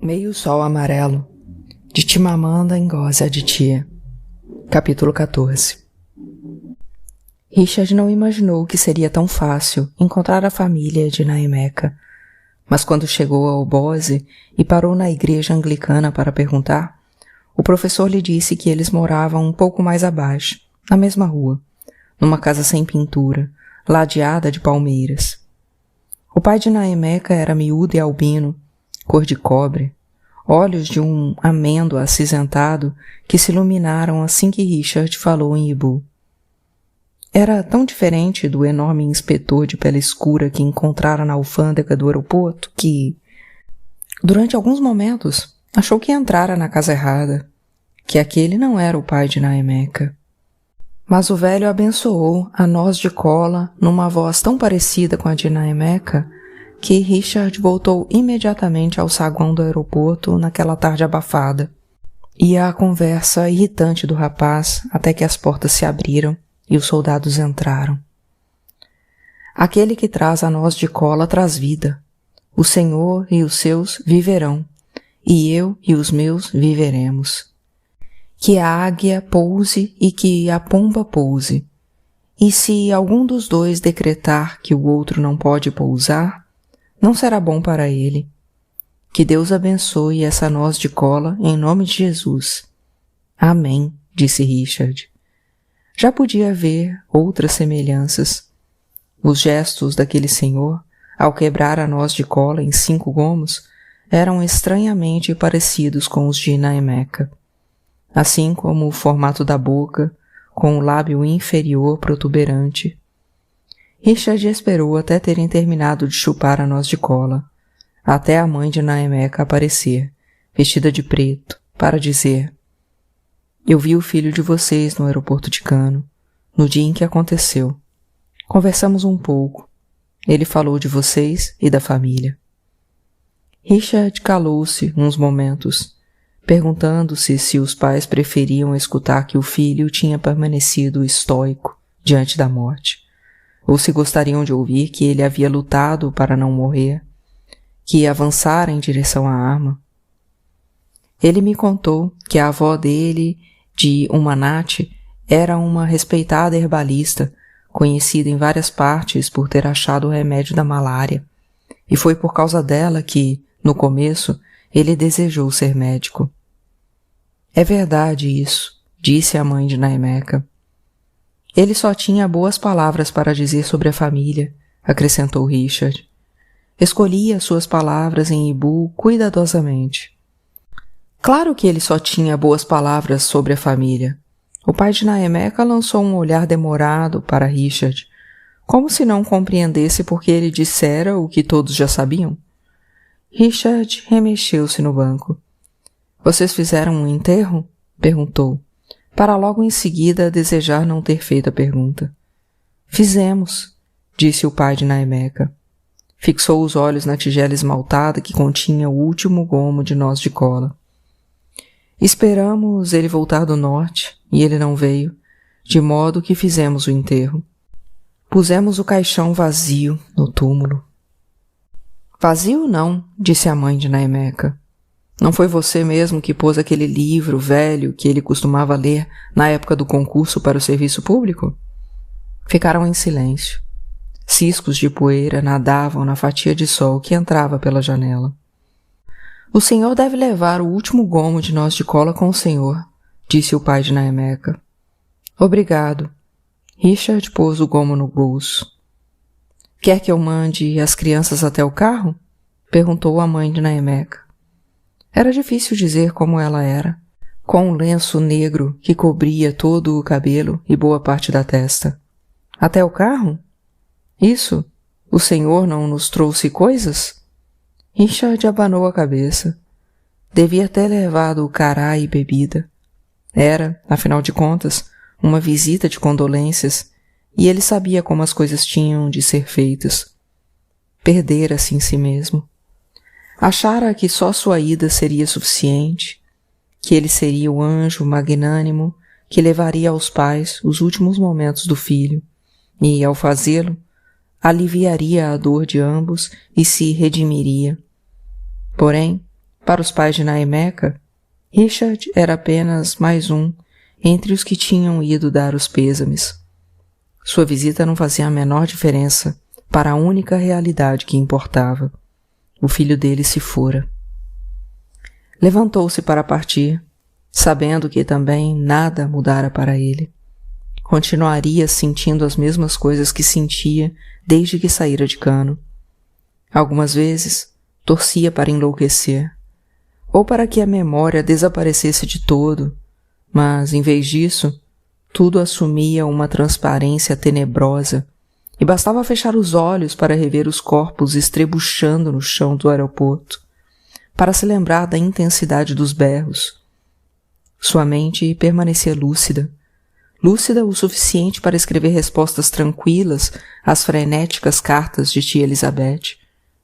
Meio Sol Amarelo, de Chimamanda Ngozi Adichie. Capítulo 14. Richard não imaginou que seria tão fácil encontrar a família de Nhaemeka, mas quando chegou ao Oboze e parou na igreja anglicana para perguntar, o professor lhe disse que eles moravam um pouco mais abaixo, na mesma rua, numa casa sem pintura, ladeada de palmeiras. O pai de Nhaemeka era miúdo e albino, cor de cobre, olhos de um amêndoa acinzentado que se iluminaram assim que Richard falou em Ibu. Era tão diferente do enorme inspetor de pele escura que encontrara na alfândega do aeroporto que, durante alguns momentos, achou que entrara na casa errada, que aquele não era o pai de Nhaemeka. Mas o velho abençoou a noz de cola numa voz tão parecida com a de Nhaemeka que Richard voltou imediatamente ao saguão do aeroporto naquela tarde abafada, e à conversa irritante do rapaz até que as portas se abriram e os soldados entraram. Aquele que traz a noz de cola traz vida. O Senhor e os seus viverão, e eu e os meus viveremos. Que a águia pouse e que a pomba pouse. E se algum dos dois decretar que o outro não pode pousar, não será bom para ele. Que Deus abençoe essa noz de cola em nome de Jesus. Amém, disse Richard. Já podia ver outras semelhanças. Os gestos daquele senhor, ao quebrar a noz de cola em 5 gomos, eram estranhamente parecidos com os de Nhaemeka, assim como o formato da boca, com o lábio inferior protuberante. Richard esperou até terem terminado de chupar a noz de cola, até a mãe de Nhaemeka aparecer, vestida de preto, para dizer: Eu vi o filho de vocês no aeroporto de Kano, no dia em que aconteceu. Conversamos um pouco. Ele falou de vocês e da família. Richard calou-se uns momentos, perguntando-se se os pais preferiam escutar que o filho tinha permanecido estoico diante da morte, ou se gostariam de ouvir que ele havia lutado para não morrer, que avançara em direção à arma. Ele me contou que a avó dele, de Umanati, era uma respeitada herbalista, conhecida em várias partes por ter achado o remédio da malária, e foi por causa dela que, no começo, ele desejou ser médico. É verdade isso, disse a mãe de Nhaemeka. Ele só tinha boas palavras para dizer sobre a família, acrescentou Richard. Escolhia suas palavras em Ibu cuidadosamente. Claro que ele só tinha boas palavras sobre a família. O pai de Nhaemeka lançou um olhar demorado para Richard, como se não compreendesse porque ele dissera o que todos já sabiam. Richard remexeu-se no banco. Vocês fizeram um enterro? Perguntou, para logo em seguida desejar não ter feito a pergunta. Fizemos, disse o pai de Nhaemeka. Fixou os olhos na tigela esmaltada que continha o último gomo de noz de cola. Esperamos ele voltar do norte, e ele não veio, de modo que fizemos o enterro. Pusemos o caixão vazio no túmulo. Vazio não, disse a mãe de Nhaemeka. Não foi você mesmo que pôs aquele livro velho que ele costumava ler na época do concurso para o serviço público? Ficaram em silêncio. Ciscos de poeira nadavam na fatia de sol que entrava pela janela. O senhor deve levar o último gomo de noz de cola com o senhor, disse o pai de Nhaemeka. Obrigado. Richard pôs o gomo no bolso. Quer que eu mande as crianças até o carro? Perguntou a mãe de Nhaemeka. Era difícil dizer como ela era, com um lenço negro que cobria todo o cabelo e boa parte da testa. Até o carro? Isso? O senhor não nos trouxe coisas? Richard abanou a cabeça. Devia ter levado o cará e bebida. Era, afinal de contas, uma visita de condolências, e ele sabia como as coisas tinham de ser feitas. Perdera-se em si mesmo. Achara que só sua ida seria suficiente, que ele seria o anjo magnânimo que levaria aos pais os últimos momentos do filho, e, ao fazê-lo, aliviaria a dor de ambos e se redimiria. Porém, Para os pais de Naemeca, Richard era apenas mais um entre os que tinham ido dar os pêsames. Sua visita não fazia a menor diferença para a única realidade que importava. O filho dele se fora. Levantou-se para partir, sabendo que também nada mudara para ele. Continuaria sentindo as mesmas coisas que sentia desde que saíra de Cano. Algumas vezes, torcia para enlouquecer, ou para que a memória desaparecesse de todo, mas, em vez disso, tudo assumia uma transparência tenebrosa e bastava fechar os olhos para rever os corpos estrebuchando no chão do aeroporto, para se lembrar da intensidade dos berros. Sua mente permanecia lúcida o suficiente para escrever respostas tranquilas às frenéticas cartas de tia Elizabeth,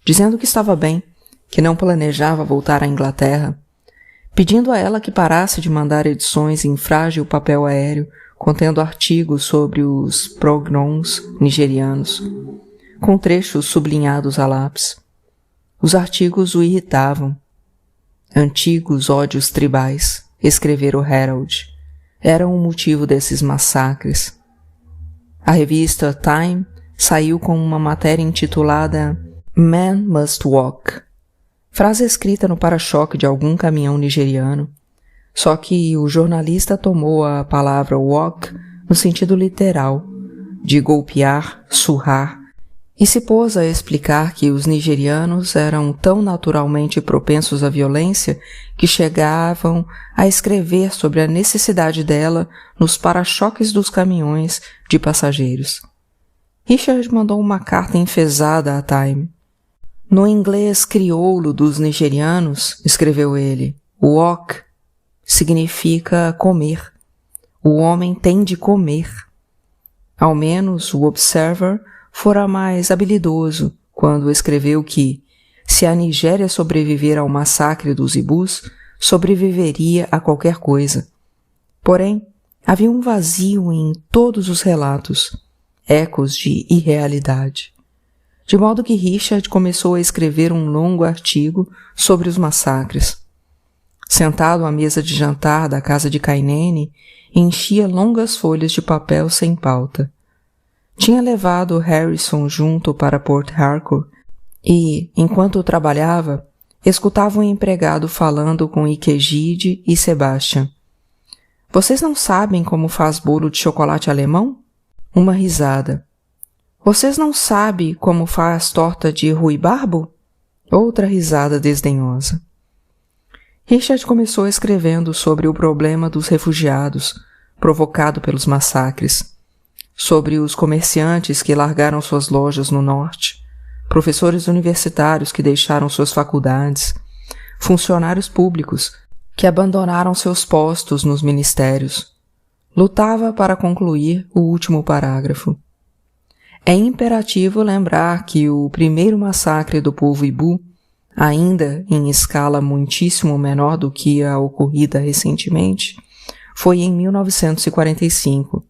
dizendo que estava bem, que não planejava voltar à Inglaterra, pedindo a ela que parasse de mandar edições em frágil papel aéreo contendo artigos sobre os pogroms nigerianos, com trechos sublinhados a lápis. Os artigos o irritavam. Antigos ódios tribais, escrevera o Herald, eram o motivo desses massacres. A revista Time saiu com uma matéria intitulada Man Must Walk, frase escrita no para-choque de algum caminhão nigeriano, só que o jornalista tomou a palavra walk no sentido literal, de golpear, surrar, e se pôs a explicar que os nigerianos eram tão naturalmente propensos à violência que chegavam a escrever sobre a necessidade dela nos para-choques dos caminhões de passageiros. Richard mandou uma carta enfesada à Time. No inglês crioulo dos nigerianos, escreveu ele, walk significa comer. O homem tem de comer. Ao menos o Observer fora mais habilidoso quando escreveu que, se a Nigéria sobreviver ao massacre dos Ibus, sobreviveria a qualquer coisa. Porém, havia um vazio em todos os relatos, ecos de irrealidade. De modo que Richard começou a escrever um longo artigo sobre os massacres. Sentado à mesa de jantar da casa de Kainene, enchia longas folhas de papel sem pauta. Tinha levado Harrison junto para Port Harcourt e, enquanto trabalhava, escutava um empregado falando com Ikejide e Sebastian. — Vocês não sabem como faz bolo de chocolate alemão? Uma risada. — Vocês não sabem como faz torta de ruibarbo? Outra risada desdenhosa. Richard começou escrevendo sobre o problema dos refugiados, provocado pelos massacres, sobre os comerciantes que largaram suas lojas no norte, professores universitários que deixaram suas faculdades, funcionários públicos que abandonaram seus postos nos ministérios. Lutava para concluir o último parágrafo. É imperativo lembrar que o primeiro massacre do povo Ibu, ainda em escala muitíssimo menor do que a ocorrida recentemente, foi em 1945.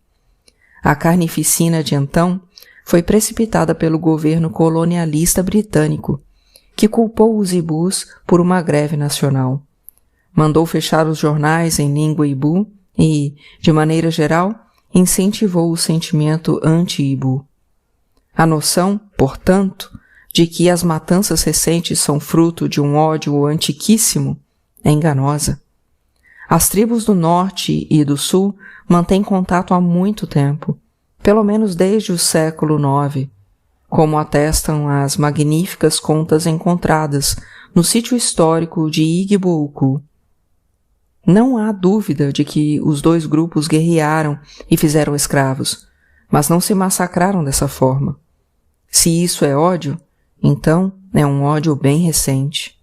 A carnificina de então foi precipitada pelo governo colonialista britânico, que culpou os Ibus por uma greve nacional. Mandou fechar os jornais em língua Ibu e, de maneira geral, incentivou o sentimento anti-Ibu. A noção, portanto, de que as matanças recentes são fruto de um ódio antiquíssimo é enganosa. As tribos do norte e do sul mantêm contato há muito tempo, pelo menos desde o século IX, como atestam as magníficas contas encontradas no sítio histórico de Igbo-Ukwu. Não há dúvida de que os dois grupos guerrearam e fizeram escravos, mas não se massacraram dessa forma. Se isso é ódio, então é um ódio bem recente.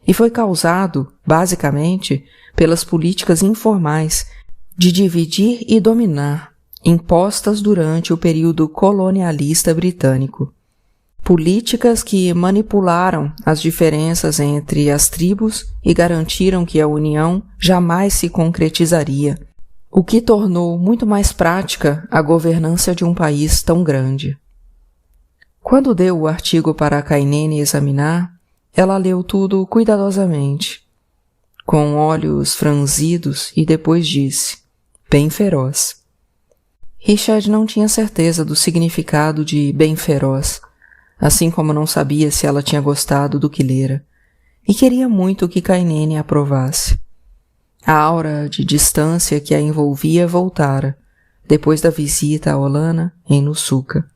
E foi causado, basicamente, pelas políticas informais de dividir e dominar, impostas durante o período colonialista britânico. Políticas que manipularam as diferenças entre as tribos e garantiram que a união jamais se concretizaria, o que tornou muito mais prática a governança de um país tão grande. Quando deu o artigo para a Kainene examinar, ela leu tudo cuidadosamente com olhos franzidos, e depois disse, bem feroz. Richard não tinha certeza do significado de bem feroz, assim como não sabia se ela tinha gostado do que lera, e queria muito que Kainene aprovasse. A aura de distância que a envolvia voltara, depois da visita a Olana, em Nusuka.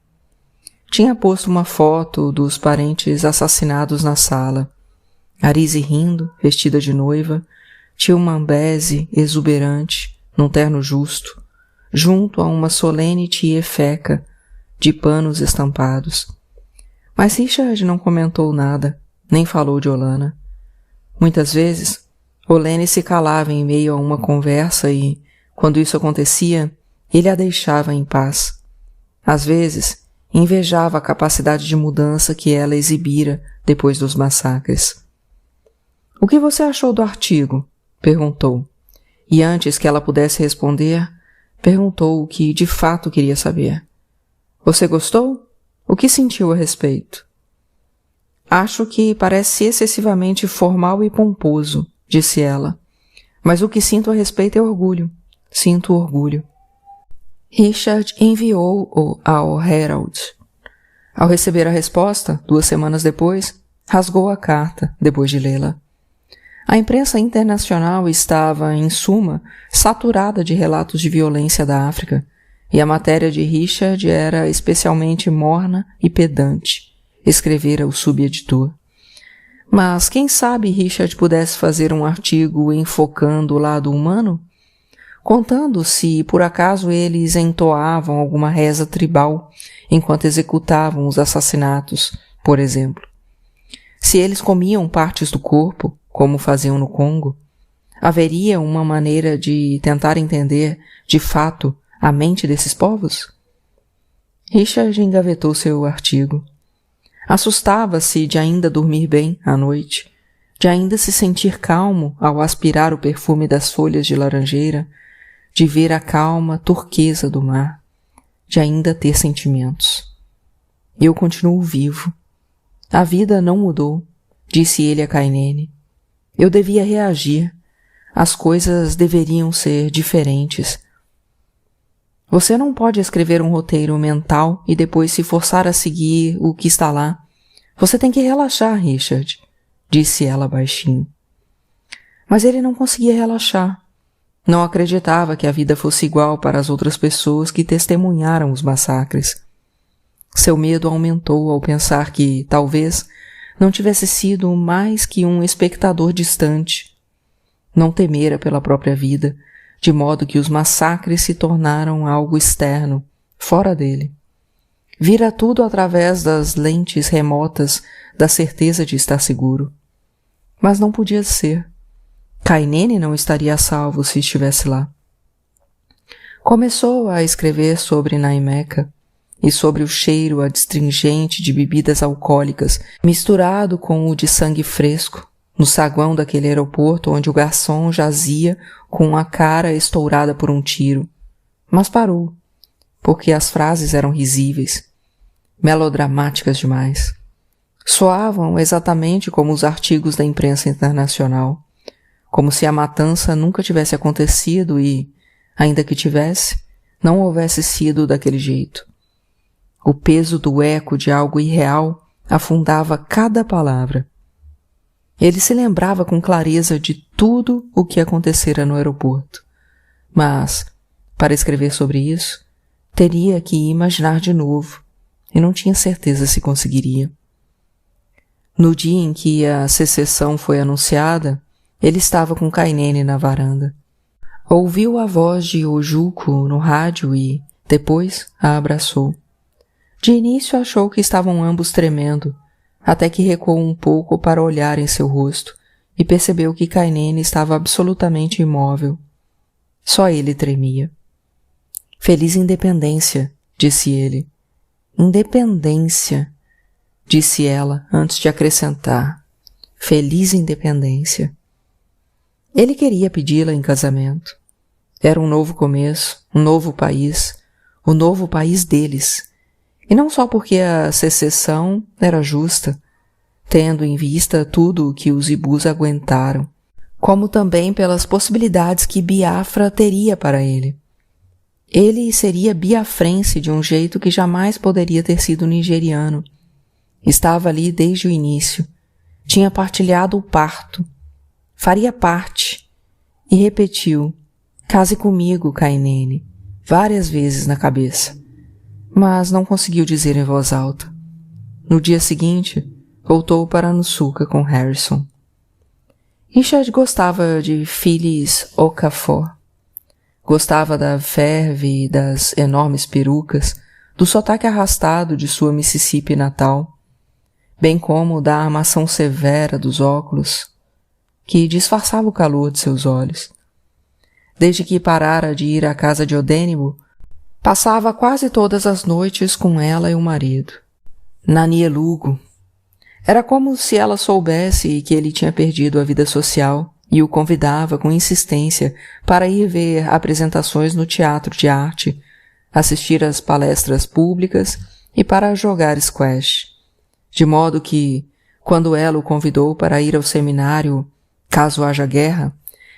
Tinha posto uma foto dos parentes assassinados na sala. Arise rindo, vestida de noiva, tio Mambese, exuberante, num terno justo, junto a uma solene tia Feca, de panos estampados. Mas Richard não comentou nada, nem falou de Olana. Muitas vezes, Olene se calava em meio a uma conversa e, quando isso acontecia, ele a deixava em paz. Às vezes, invejava a capacidade de mudança que ela exibira depois dos massacres. — O que você achou do artigo? Perguntou. E antes que ela pudesse responder, perguntou o que de fato queria saber. — Você gostou? O que sentiu a respeito? — Acho que parece excessivamente formal e pomposo, disse ela. Mas o que sinto a respeito é orgulho. Sinto orgulho. Richard enviou-o ao Herald. Ao receber a resposta, 2 semanas depois, rasgou a carta, depois de lê-la. A imprensa internacional estava, em suma, saturada de relatos de violência da África, e a matéria de Richard era especialmente morna e pedante, escrevera o subeditor. Mas quem sabe Richard pudesse fazer um artigo enfocando o lado humano? Contando se, por acaso, eles entoavam alguma reza tribal enquanto executavam os assassinatos, por exemplo. Se eles comiam partes do corpo, como faziam no Congo, haveria uma maneira de tentar entender, de fato, a mente desses povos? Richard engavetou seu artigo. Assustava-se de ainda dormir bem à noite, de ainda se sentir calmo ao aspirar o perfume das folhas de laranjeira, de ver a calma turquesa do mar, de ainda ter sentimentos. Eu continuo vivo. A vida não mudou, disse ele a Kainene. Eu devia reagir. As coisas deveriam ser diferentes. Você não pode escrever um roteiro mental e depois se forçar a seguir o que está lá. Você tem que relaxar, Richard, disse ela baixinho. Mas ele não conseguia relaxar. Não acreditava que a vida fosse igual para as outras pessoas que testemunharam os massacres. Seu medo aumentou ao pensar que, talvez, não tivesse sido mais que um espectador distante. Não temera pela própria vida, de modo que os massacres se tornaram algo externo, fora dele. Vira tudo através das lentes remotas da certeza de estar seguro. Mas não podia ser. Kainene não estaria a salvo se estivesse lá. Começou a escrever sobre Naimeka e sobre o cheiro adstringente de bebidas alcoólicas misturado com o de sangue fresco, no saguão daquele aeroporto onde o garçom jazia com a cara estourada por um tiro. Mas parou, porque as frases eram risíveis, melodramáticas demais. Soavam exatamente como os artigos da imprensa internacional, como se a matança nunca tivesse acontecido e, ainda que tivesse, não houvesse sido daquele jeito. O peso do eco de algo irreal afundava cada palavra. Ele se lembrava com clareza de tudo o que acontecera no aeroporto. Mas, para escrever sobre isso, teria que imaginar de novo, e não tinha certeza se conseguiria. No dia em que a secessão foi anunciada, ele estava com Kainene na varanda. Ouviu a voz de Ojuko no rádio e, depois, a abraçou. De início achou que estavam ambos tremendo, até que recuou um pouco para olhar em seu rosto e percebeu que Kainene estava absolutamente imóvel. Só ele tremia. Feliz independência, disse ele. Independência, disse ela antes de acrescentar. Feliz independência. Ele queria pedi-la em casamento. Era um novo começo, um novo país, o novo país deles. E não só porque a secessão era justa, tendo em vista tudo o que os Ibus aguentaram, como também pelas possibilidades que Biafra teria para ele. Ele seria biafrense de um jeito que jamais poderia ter sido nigeriano. Estava ali desde o início. Tinha partilhado o parto. Faria parte. E repetiu: "Case comigo, Kainene", várias vezes na cabeça. Mas não conseguiu dizer em voz alta. No dia seguinte, voltou para Nusuka com Harrison. Richard gostava de Phyllis Okafor. Gostava da verve e das enormes perucas, do sotaque arrastado de sua Mississippi natal, bem como da armação severa dos óculos, que disfarçava o calor de seus olhos. Desde que parara de ir à casa de Odênibo, passava quase todas as noites com ela e o marido. Na Nielugo. Era como se ela soubesse que ele tinha perdido a vida social e o convidava com insistência para ir ver apresentações no teatro de arte, assistir às palestras públicas e para jogar squash. De modo que, quando ela o convidou para ir ao seminário Caso Haja Guerra,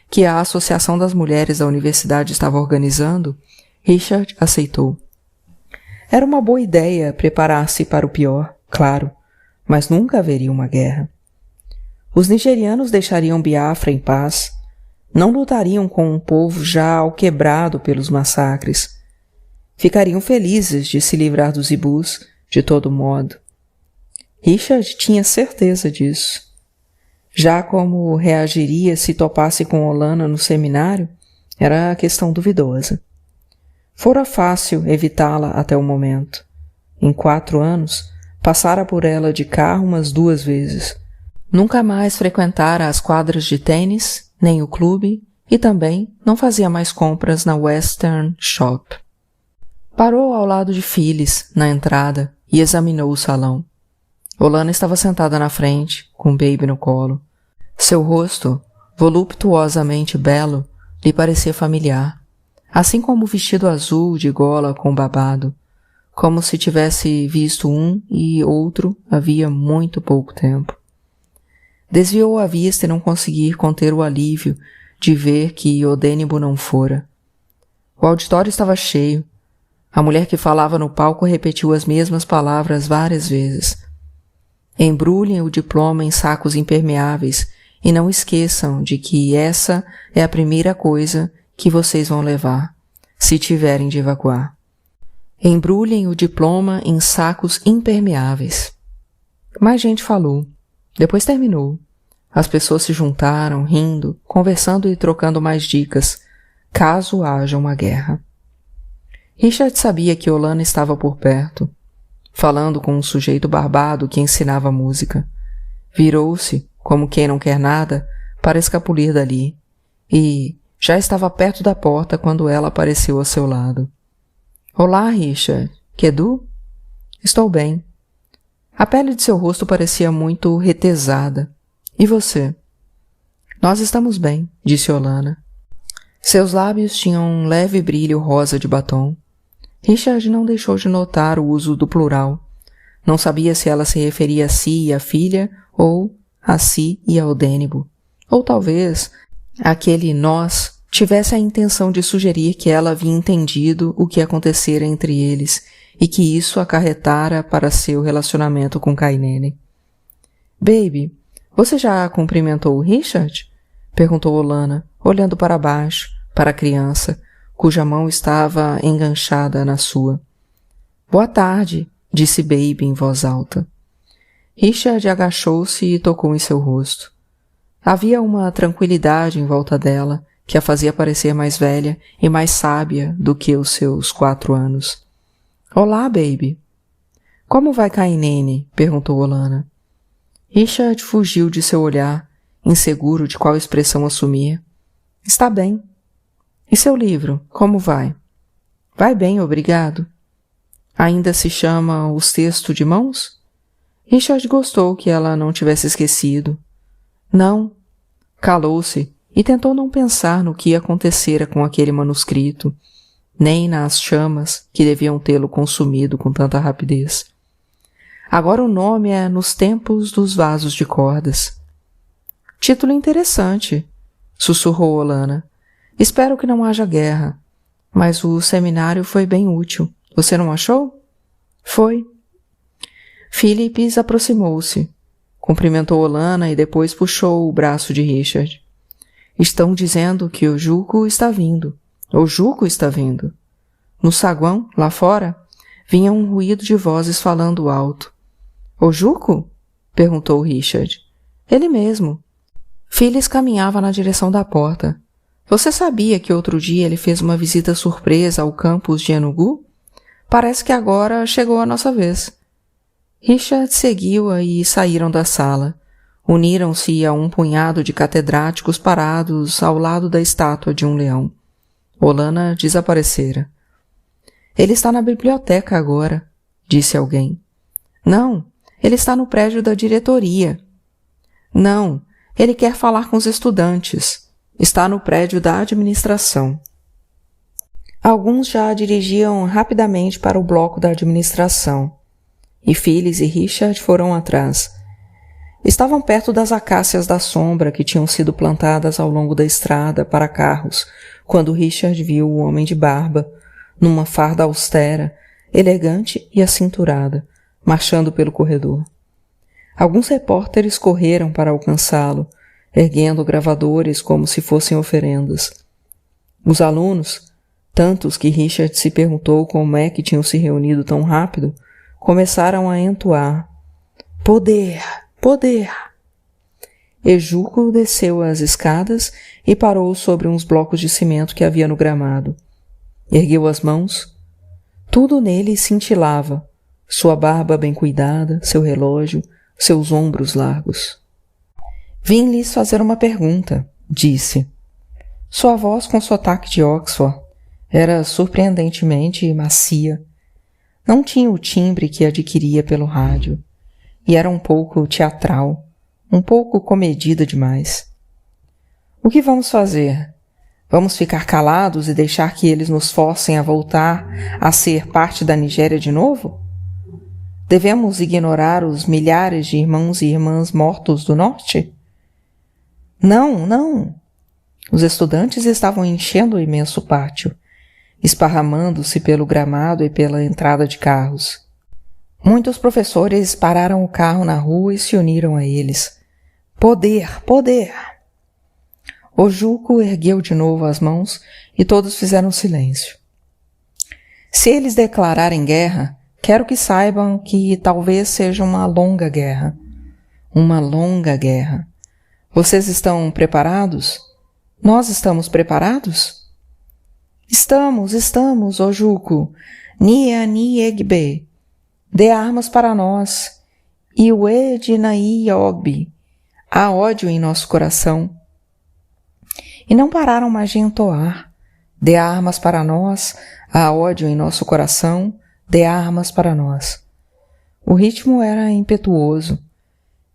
que a Associação das Mulheres da Universidade estava organizando, Richard aceitou. Era uma boa ideia preparar-se para o pior, claro, mas nunca haveria uma guerra. Os nigerianos deixariam Biafra em paz, não lutariam com um povo já alquebrado pelos massacres. Ficariam felizes de se livrar dos zibus, de todo modo. Richard tinha certeza disso. Já como reagiria se topasse com Olana no seminário, era questão duvidosa. Fora fácil evitá-la até o momento. Em 4 anos, passara por ela de carro umas 2 vezes. Nunca mais frequentara as quadras de tênis, nem o clube, e também não fazia mais compras na Western Shop. Parou ao lado de Phyllis, na entrada, e examinou o salão. Olana estava sentada na frente, com o baby no colo. Seu rosto, voluptuosamente belo, lhe parecia familiar, assim como o vestido azul de gola com babado, como se tivesse visto um e outro havia muito pouco tempo. Desviou a vista e não conseguir conter o alívio de ver que Odênibo não fora. O auditório estava cheio. A mulher que falava no palco repetiu as mesmas palavras várias vezes. Embrulhem o diploma em sacos impermeáveis e não esqueçam de que essa é a primeira coisa que vocês vão levar, se tiverem de evacuar. Embrulhem o diploma em sacos impermeáveis. Mais gente falou. Depois terminou. As pessoas se juntaram, rindo, conversando e trocando mais dicas, caso haja uma guerra. Richard sabia que Olana estava por perto, falando com um sujeito barbado que ensinava música. Virou-se, como quem não quer nada, para escapulir dali, e já estava perto da porta quando ela apareceu ao seu lado. Olá, Richard. Kedu? Estou bem. A pele de seu rosto parecia muito retesada. E você? Nós estamos bem, disse Olana. Seus lábios tinham um leve brilho rosa de batom. Richard não deixou de notar o uso do plural. Não sabia se ela se referia a si e à filha, ou a si e ao Odênibo. Ou talvez aquele nós tivesse a intenção de sugerir que ela havia entendido o que acontecera entre eles e que isso acarretara para seu relacionamento com Kainene. Baby, você já cumprimentou o Richard? Perguntou Olana, olhando para baixo, para a criança, cuja mão estava enganchada na sua. Boa tarde, disse Baby em voz alta. Richard agachou-se e tocou em seu rosto. Havia uma tranquilidade em volta dela que a fazia parecer mais velha e mais sábia do que os seus 4 anos. Olá, Baby. Como vai Kainene? Perguntou Olana. Richard fugiu de seu olhar, inseguro de qual expressão assumir. Está bem. E seu livro, como vai? Vai bem, obrigado. Ainda se chama Os Textos de Mãos? Richard gostou que ela não tivesse esquecido. Não. Calou-se e tentou não pensar no que acontecera com aquele manuscrito, nem nas chamas que deviam tê-lo consumido com tanta rapidez. Agora o nome é Nos Tempos dos Vasos de Cordas. Título interessante, sussurrou Olana. Espero que não haja guerra. Mas o seminário foi bem útil. Você não achou? Foi. Philips aproximou-se, cumprimentou Olana e depois puxou o braço de Richard. Estão dizendo que o Juco está vindo. O Juco está vindo. No saguão, lá fora, vinha um ruído de vozes falando alto. O Juco? Perguntou Richard. Ele mesmo. Phyllis caminhava na direção da porta. Você sabia que outro dia ele fez uma visita surpresa ao campus de Enugu? Parece que agora chegou a nossa vez. Richard seguiu-a e saíram da sala. Uniram-se a um punhado de catedráticos parados ao lado da estátua de um leão. Olana desaparecera. Ele está na biblioteca agora, disse alguém. Não, ele está no prédio da diretoria. Não, ele quer falar com os estudantes. Está no prédio da administração. Alguns já dirigiam rapidamente para o bloco da administração, e Phyllis e Richard foram atrás. Estavam perto das acácias da sombra que tinham sido plantadas ao longo da estrada para carros, quando Richard viu o homem de barba, numa farda austera, elegante e acinturada, marchando pelo corredor. Alguns repórteres correram para alcançá-lo, erguendo gravadores como se fossem oferendas. Os alunos, tantos que Richard se perguntou como é que tinham se reunido tão rápido, começaram a entoar. Poder! Poder! Ejuco desceu as escadas e parou sobre uns blocos de cimento que havia no gramado. Ergueu as mãos. Tudo nele cintilava. Sua barba bem cuidada, seu relógio, seus ombros largos. Vim lhes fazer uma pergunta, disse. Sua voz com sotaque de Oxford era surpreendentemente macia. Não tinha o timbre que adquiria pelo rádio, e era um pouco teatral, um pouco comedida demais. O que vamos fazer? Vamos ficar calados e deixar que eles nos forcem a voltar a ser parte da Nigéria de novo? Devemos ignorar os milhares de irmãos e irmãs mortos do norte? Não, não! Os estudantes estavam enchendo o imenso pátio, esparramando-se pelo gramado e pela entrada de carros. Muitos professores pararam o carro na rua e se uniram a eles. Poder! Poder! O Juco ergueu de novo as mãos e todos fizeram silêncio. Se eles declararem guerra, quero que saibam que talvez seja uma longa guerra. Uma longa guerra. Vocês estão preparados? Nós estamos preparados? Estamos, ó Juco. Ni Egbe. Dê armas para nós. Iwe Dinaí Ogbi. Há ódio em nosso coração. E não pararam mais de entoar. Dê armas para nós. Há ódio em nosso coração. Dê armas para nós. O ritmo era impetuoso.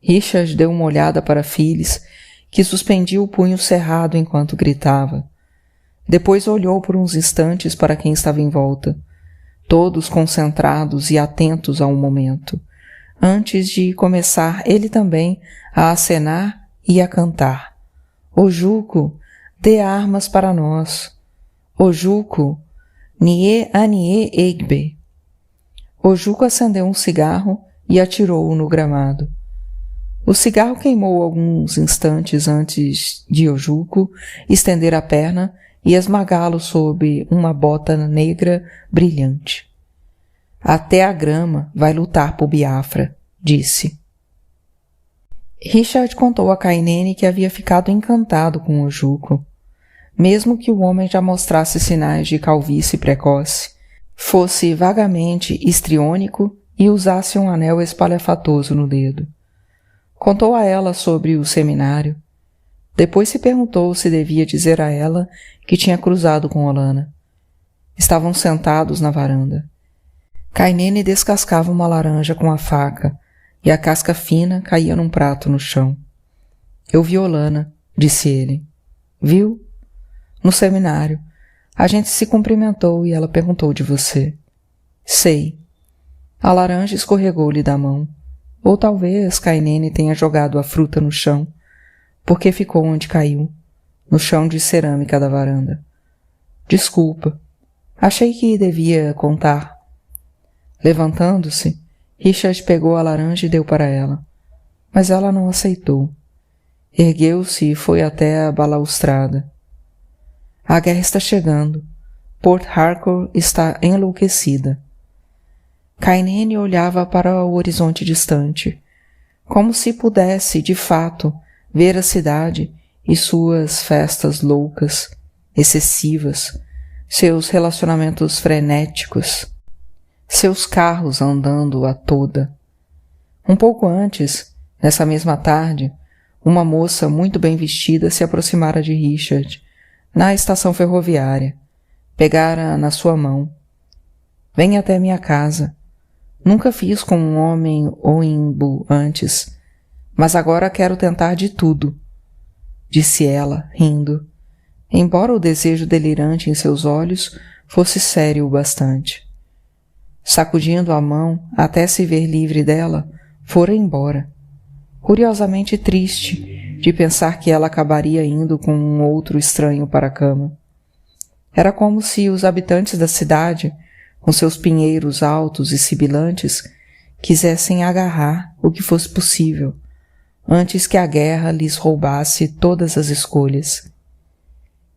Richard deu uma olhada para Phyllis, que suspendia o punho cerrado enquanto gritava. Depois olhou por uns instantes para quem estava em volta, todos concentrados e atentos a um momento, antes de começar ele também a acenar e a cantar. O Juco, dê armas para nós. O Juco, nie anie egbe. O Juco acendeu um cigarro e atirou-o no gramado. O cigarro queimou alguns instantes antes de Ojuco estender a perna e esmagá-lo sob uma bota negra brilhante. Até a grama vai lutar por Biafra, disse. Richard contou a Kainene que havia ficado encantado com Ojuco. Mesmo que o homem já mostrasse sinais de calvície precoce, fosse vagamente histriônico e usasse um anel espalhafatoso no dedo. Contou a ela sobre o seminário. Depois se perguntou se devia dizer a ela que tinha cruzado com Olana. Estavam sentados na varanda. Kainene descascava uma laranja com a faca e a casca fina caía num prato no chão. Eu vi Olana, disse ele. Viu? No seminário. A gente se cumprimentou e ela perguntou de você. Sei. A laranja escorregou-lhe da mão. Ou talvez Kainene tenha jogado a fruta no chão, porque ficou onde caiu, no chão de cerâmica da varanda. Desculpa. Achei que devia contar. Levantando-se, Richard pegou a laranja e deu para ela. Mas ela não aceitou. Ergueu-se e foi até a balaustrada. A guerra está chegando. Port Harcourt está enlouquecida. Kainene olhava para o horizonte distante, como se pudesse, de fato, ver a cidade e suas festas loucas, excessivas, seus relacionamentos frenéticos, seus carros andando a toda. Um pouco antes, nessa mesma tarde, uma moça muito bem vestida se aproximara de Richard, na estação ferroviária. Pegara na sua mão. Venha até minha casa. Nunca fiz com um homem oimbo antes, mas agora quero tentar de tudo, disse ela, rindo, embora o desejo delirante em seus olhos fosse sério o bastante. Sacudindo a mão até se ver livre dela, fora embora, curiosamente triste de pensar que ela acabaria indo com um outro estranho para a cama. Era como se os habitantes da cidade, com seus pinheiros altos e sibilantes, quisessem agarrar o que fosse possível, antes que a guerra lhes roubasse todas as escolhas.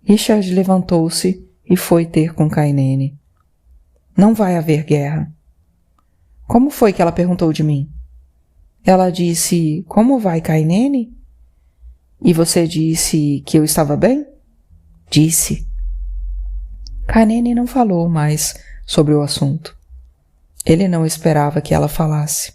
Richard levantou-se e foi ter com Kainene. Não vai haver guerra. Como foi que ela perguntou de mim? Ela disse, como vai, Kainene? E você disse que eu estava bem? Disse. Kainene não falou mais sobre o assunto. Ele não esperava que ela falasse.